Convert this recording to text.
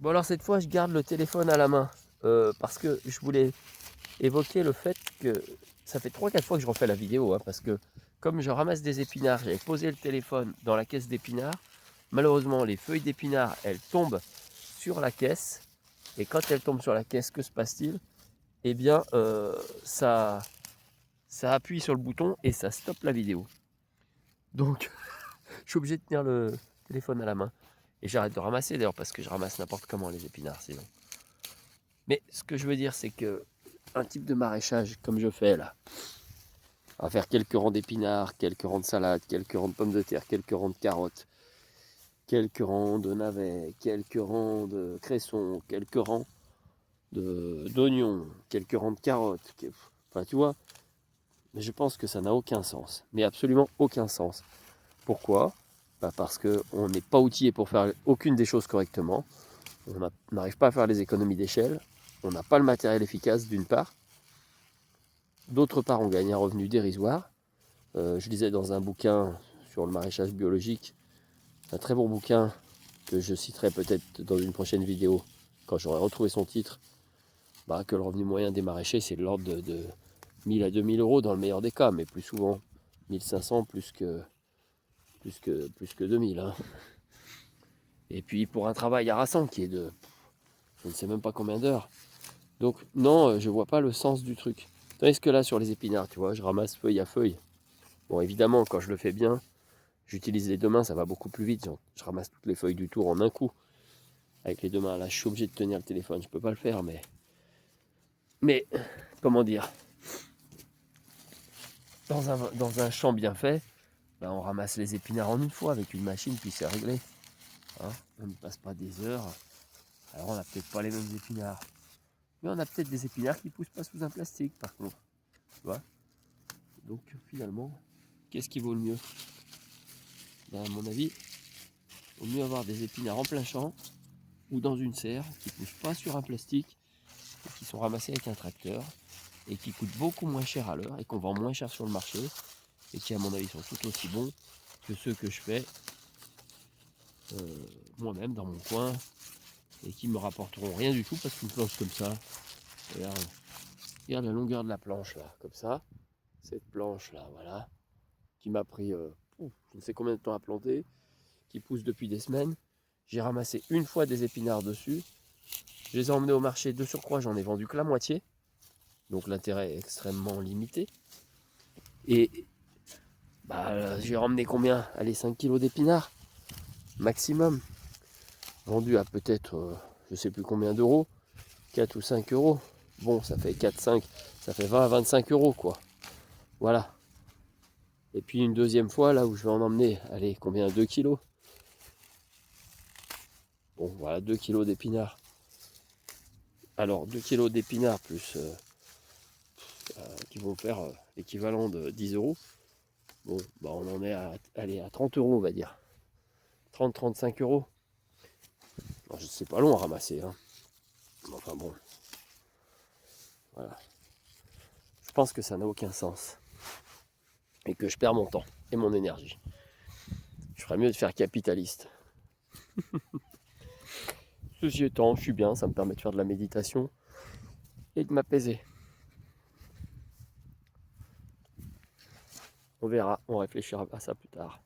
Bon alors cette fois je garde le téléphone à la main parce que je voulais évoquer le fait que ça fait 3-4 fois que je refais la vidéo hein, parce que comme je ramasse des épinards, j'avais posé le téléphone dans la caisse d'épinards. Malheureusement les feuilles d'épinards elles tombent sur la caisse et quand elles tombent sur la caisse, que se passe-t-il? Eh bien ça appuie sur le bouton et ça stoppe la vidéo. Donc je suis obligé de tenir le téléphone à la main. Et j'arrête de ramasser d'ailleurs parce que je ramasse n'importe comment les épinards sinon. Mais ce que je veux dire, c'est que un type de maraîchage comme je fais là, on va faire quelques rangs d'épinards, quelques rangs de salade, quelques rangs de pommes de terre, quelques rangs de carottes, quelques rangs de navets, quelques rangs de cressons, quelques rangs d'oignons, quelques rangs de carottes. Enfin, tu vois, je pense que ça n'a aucun sens, mais absolument aucun sens. Pourquoi? Bah parce qu'on n'est pas outillé pour faire aucune des choses correctement. On n'arrive pas à faire les économies d'échelle. On n'a pas le matériel efficace d'une part. D'autre part, on gagne un revenu dérisoire. Je lisais dans un bouquin sur le maraîchage biologique, un très bon bouquin que je citerai peut-être dans une prochaine vidéo, quand j'aurai retrouvé son titre, bah, que le revenu moyen des maraîchers, c'est de l'ordre de 1000 à 2000 euros dans le meilleur des cas, mais plus souvent 1500 plus que 2000. Hein. Et puis pour un travail harassant qui est de je ne sais même pas combien d'heures. Donc non, je vois pas le sens du truc. Tandis que là, sur les épinards, tu vois, je ramasse feuille à feuille. Bon, évidemment, quand je le fais bien, j'utilise les deux mains, ça va beaucoup plus vite. Je ramasse toutes les feuilles du tour en un coup. Avec les deux mains, là, je suis obligé de tenir le téléphone. Je peux pas le faire, mais comment dire, dans un champ bien fait, ben, on ramasse les épinards en une fois avec une machine, puis c'est réglé. Hein, on ne passe pas des heures. Alors, on n'a peut-être pas les mêmes épinards. Mais on a peut-être des épinards qui poussent pas sous un plastique, par contre. Tu vois. Donc, finalement, qu'est-ce qui vaut le mieux? Ben, à mon avis, il vaut mieux avoir des épinards en plein champ ou dans une serre qui ne poussent pas sur un plastique et qui sont ramassés avec un tracteur et qui coûtent beaucoup moins cher à l'heure et qu'on vend moins cher sur le marché et qui à mon avis sont tout aussi bons que ceux que je fais moi-même dans mon coin et qui me rapporteront rien du tout parce qu'une planche comme ça, regarde la longueur de la planche là, comme ça, cette planche là, voilà, qui m'a pris je ne sais combien de temps à planter, qui pousse depuis des semaines. J'ai ramassé une fois des épinards dessus. Je les ai emmenés au marché de surcroît, j'en ai vendu que la moitié. Donc l'intérêt est extrêmement limité. Et bah, j'ai ramené combien? Allez, 5 kilos d'épinards, maximum. Vendu à peut-être, je sais plus combien d'euros, 4 ou 5 euros. Bon, ça fait 4, 5, ça fait 20 à 25 euros quoi. Voilà. Et puis une deuxième fois, là où je vais en emmener, allez, combien? 2 kilos. Bon, voilà, 2 kilos d'épinards. Alors, 2 kilos d'épinards plus qui vont faire l'équivalent de 10 euros. Bon, bah on en est à 30 euros, on va dire. 30-35 euros. Alors, c'est pas long à ramasser. Hein. Enfin bon, voilà. Je pense que ça n'a aucun sens. Et que je perds mon temps et mon énergie. Je ferais mieux de faire capitaliste. Ceci étant, je suis bien, ça me permet de faire de la méditation et de m'apaiser. On verra, on réfléchira à ça plus tard.